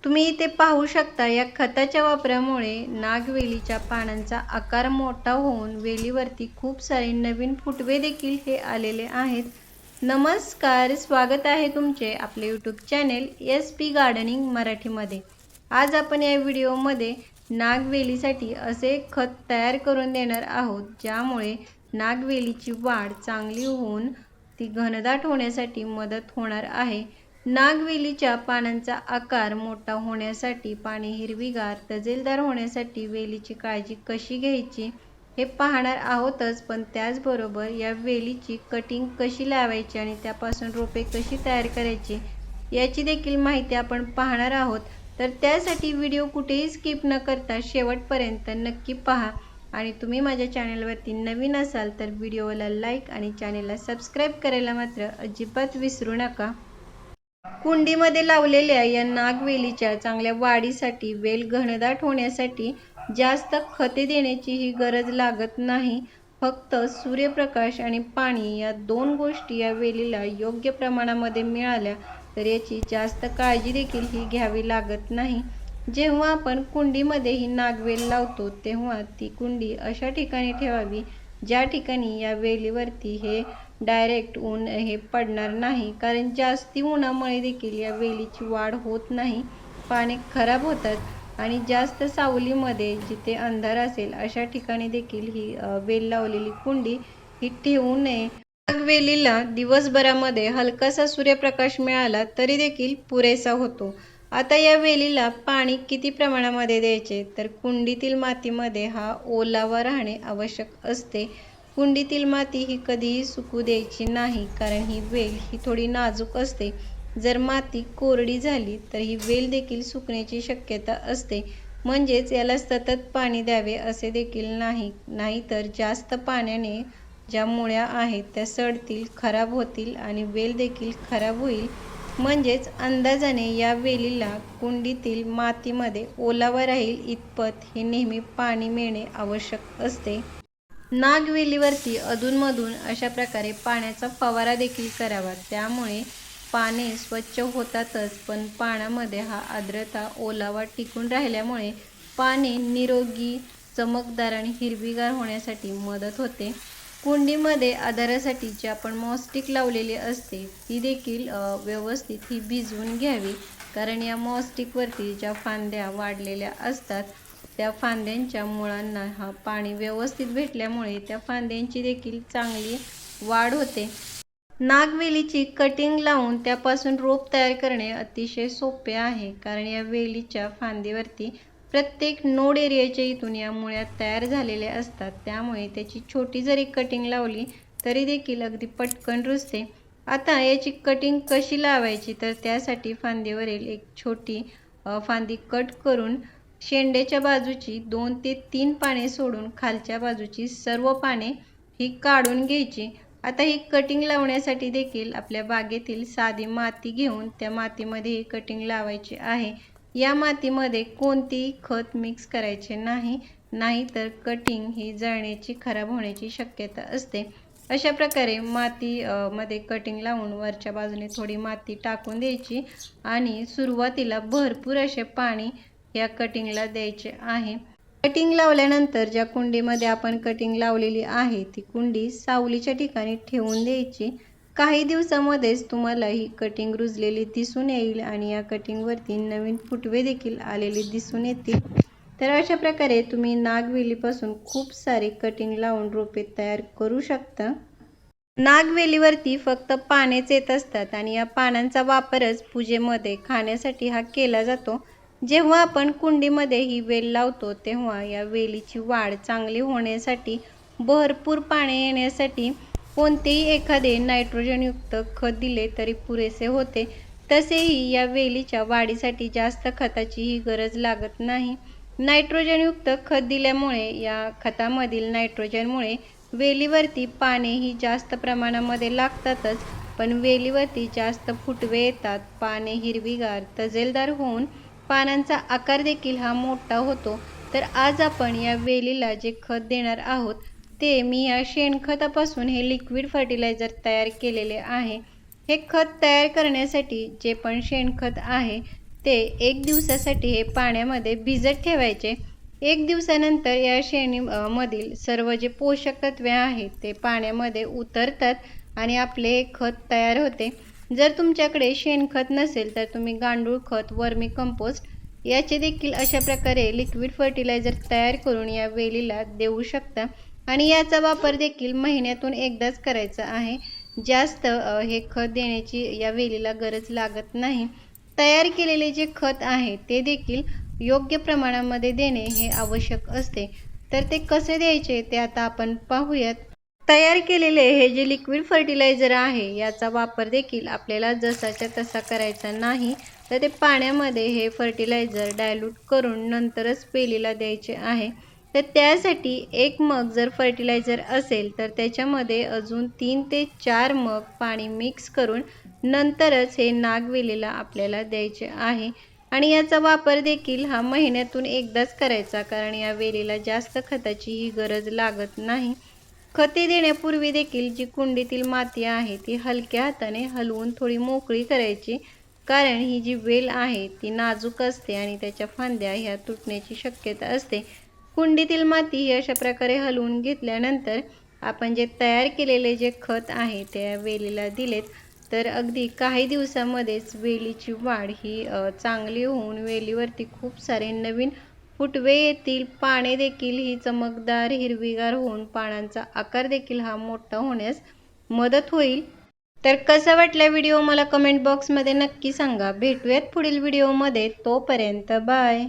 तुम्ही इथे पाहू शकता या खताच्या वापरामुळे नागवेलीच्या पानांचा आकार मोठा होऊन वेलीवरती खूप सारे नवीन फुटवे देखील हे आलेले आहेत। नमस्कार, स्वागत आहे तुमचे आपले यूट्यूब चॅनेल SP गार्डनिंग मराठीमध्ये। आज आपण या व्हिडिओमध्ये नागवेलीसाठी असे खत तयार करून देणार आहोत ज्यामुळे नागवेलीची वाढ चांगली होऊन ती घनदाट होण्यासाठी मदत होणार आहे। नागवेलीच्या पानांचा आकार मोठा होण्यासाठी, पाने हिरवीगार तजेलदार होण्यासाठी वेलीची काळजी कशी घ्यायची हे पाहणार आहोतच, पण त्याचबरोबर या वेलीची कटिंग कशी लावायची आणि त्यापासून रोपे कशी तयार करायची याची देखील माहिती आपण पाहणार आहोत। तर त्यासाठी व्हिडिओ कुठेही स्किप न करता शेवटपर्यंत नक्की पहा आणि तुम्ही माझ्या चॅनलवरती नवीन असाल तर व्हिडिओला लाईक आणि चॅनलला सबस्क्राईब करायला मात्र अजिबात विसरू नका। कुंडीमध्ये लावलेल्या या नागवेलीच्या चांगल्या वाढीसाठी, वेल घनदाट होण्यासाठी जास्त खते देण्याची ही गरज लागत नाही। फक्त सूर्यप्रकाश आणि पाणी या दोन गोष्टी या वेलीला योग्य प्रमाणामध्ये मिळाल्या तर याची जास्त काळजी देखील ही घ्यावी लागत नाही। जेव्हा आपण कुंडीमध्ये ही नागवेल लावतो तेव्हा ती कुंडी अशा ठिकाणी ठेवावी ज्या ठिकाणी या वेलीवरती हे डायरेक्ट ऊन हे पडणार नाही, कारण जास्ती उन्हामुळे देखील या वेलीची वाढ होत नाही, पाने खराब होतात आणि जास्त सावलीमध्ये जिथे अंधार असेल अशा ठिकाणी देखील ही वेल लावलेली कुंडी ही ठेवू नये। नागवेलीला दिवसभरामध्ये हलकासा सूर्यप्रकाश मिळाला तरी देखील पुरेसा होतो। आता या वेलीला पाणी किती प्रमाणामध्ये द्यायचे तर कुंडीतील मातीमध्ये हा ओलावा राहणे आवश्यक असते। कुंडीतील माती ही कधीही सुकू द्यायची नाही, कारण ही वेल ही थोडी नाजूक असते। जर माती कोरडी झाली तर ही वेल देखील सुकण्याची शक्यता असते, म्हणजेच याला सतत पाणी द्यावे असे देखील नाही, नाहीतर जास्त पाण्याने ज्या मुळ्या आहेत त्या सडतील, खराब होतील आणि वेल देखील खराब होईल। म्हणजेच अंदाजाने या वेलीला कुंडीतील मातीमध्ये ओलावा राहील इतपत हे नेहमी पाणी मिळणे आवश्यक असते। नागवेलीवरती अधूनमधून अशा प्रकारे पाण्याचा फवारा देखील करावा, त्यामुळे पाने स्वच्छ होतातच पण पानामध्ये हा आर्द्रता, ओलावा टिकून राहिल्यामुळे पाने निरोगी, चमकदार आणि हिरवीगार होण्यासाठी मदत होते। कुंडीमध्ये आधारासाठी जी आपण मॉस्टिक लावलेली असते ती देखील व्यवस्थित ही भिजवून घ्यावी, कारण या मॉस्टिकवरती ज्या फांद्या वाढलेल्या असतात त्या फांद्यांच्या मुळांना हा पाणी व्यवस्थित भेटल्यामुळे त्या फांद्यांची देखील चांगली वाढ होते। नागवेलीची कटिंग लावून त्यापासून रोप तयार करणे अतिशय सोपे आहे, कारण या वेलीच्या फांदीवरती प्रत्येक नोड एरियाच्या इथून या मुळ्या तयार झालेल्या असतात, त्यामुळे त्याची छोटी जरी कटिंग लावली तरी देखील अगदी पटकन रुजते। आता याची कटिंग कशी लावायची तर त्यासाठी फांदीवरील एक छोटी फांदी कट करून शेंड्याच्या बाजूची 2 ते 3 पाने सोडून खालच्या बाजूची सर्व पाने ही काढून घ्यायची। आता ही कटिंग लावण्यासाठी देखील आपल्या बागेतील साधी माती घेऊन त्या मातीमध्ये ही कटिंग लावायची आहे। या मातीमध्ये कोणतेही खत मिक्स करायचे नाही, नाहीतर कटिंग ही जळण्याची, खराब होण्याची शक्यता असते। अशा प्रकारे मध्ये कटिंग लावून वरच्या बाजूने थोडी माती टाकून द्यायची आणि सुरुवातीला भरपूर असे पाणी या कटिंगला द्यायचे आहे। कटिंग लावल्यानंतर ज्या कुंडीमध्ये आपण कटिंग लावलेली आहे ती कुंडी सावलीच्या ठिकाणी ठेवून द्यायची। काही दिवसामध्येच तुम्हाला ही कटिंग रुजलेली दिसून येईल आणि या कटिंगवरती नवीन फुटवे देखील आलेले दिसून येतील। तर अशा प्रकारे तुम्ही नागवेलीपासून खूप सारे कटिंग लावून रोपे तयार करू शकता। नागवेलीवरती फक्त पानेच येत असतात आणि या पानांचा वापरच पूजेमध्ये, खाण्यासाठी हा केला जातो। जेव्हा आपण कुंडीमध्ये ही वेल लावतो तेव्हा या वेलीची वाढ चांगली होण्यासाठी, भरपूर पाने येण्यासाठी कोणतेही एखादे नायट्रोजनयुक्त खत दिले तरी पुरेसे होते। तसेही या वेलीच्या वाढीसाठी जास्त खताचीही गरज लागत नाही। नायट्रोजनयुक्त खत दिल्यामुळे या खतामधील नायट्रोजनमुळे वेलीवरती पानेही जास्त प्रमाणामध्ये लागतातच, पण वेलीवरती जास्त फुटवे येतात, पाने हिरवीगार तजेलदार होऊन पानांचा आकार देखील हा मोठा होतो। तर आज आपण या वेलीला जे खत देणार आहोत ते मी या शेणखतापासून हे लिक्विड फर्टिलायझर तयार केलेले आहे। हे खत तयार करण्यासाठी जे पण शेणखत आहे ते 1 दिवसासाठी हे पाण्यामध्ये भिजत ठेवायचे. 1 दिवसानंतर या मधील सर्व जे पोषक तत्वे आहेत ते पाण्यामध्ये उतरतात आणि आपले खत तयार होते. जर तुमच्याकडे शेणखत नसेल तर तुम्ही गांडूळ खत, वर्मी कंपोस्ट याचे देखील अशा प्रकारे लिक्विड फर्टिलायझर तयार करून या वेलीला देऊ शकता आणि याचा वापर देखील महिन्यातून एकदाच करायचा आहे. जास्त हे खत देण्याची या वेलीला गरज लागत नाही. तयार केलेले जे खत आहे ते देखील योग्य प्रमाणामध्ये देणे हे आवश्यक असते. तर ते कसे द्यायचे ते आता आपण पाहूयात. तयार केलेले हे जे लिक्विड फर्टिलायझर आहे याचा वापर देखील आपल्याला जसाच्या तसा करायचा नाही, तर ते पाण्यामध्ये हे फर्टिलायझर डायल्यूट करून नंतरच वेलीला द्यायचे आहे. तर त्यासाठी 1 मग जर फर्टिलायझर असेल तर त्याच्यामध्ये अजून 3 ते 4 मग पाणी मिक्स करून नंतरच हे नागवेलीला आपल्याला द्यायचे आहे. आणि याचा वापर देखील हा महिन्यातून एकदाच करायचा, कारण या वेलीला जास्त खताचीही गरज लागत नाही. खते देण्यापूर्वी देखील जी कुंडीतील माती आहे ती हलक्या हाताने हलवून थोडी मोकळी करायची, कारण ही जी वेल आहे ती नाजूक असते आणि त्याच्या फांद्या ह्या तुटण्याची शक्यता असते. कुंडीतील माती ही अशा प्रकारे हलवून घेतल्यानंतर आपण जे तयार केलेले जे खत आहे त्या वेलीला दिलेत, तर अगदी काही दिवसामध्येच वेलीची वाढ ही चांगली होऊन वेलीवरती खूप सारे नवीन फुटवे येतील. पाने देखील ही चमकदार हिरवीगार होऊन पानांचा आकार देखील हा मोठा होण्यास मदत होईल. तर कसा वाटला व्हिडिओ मला कमेंट बॉक्समध्ये नक्की सांगा. भेटूयात पुढील व्हिडिओमध्ये. तोपर्यंत बाय.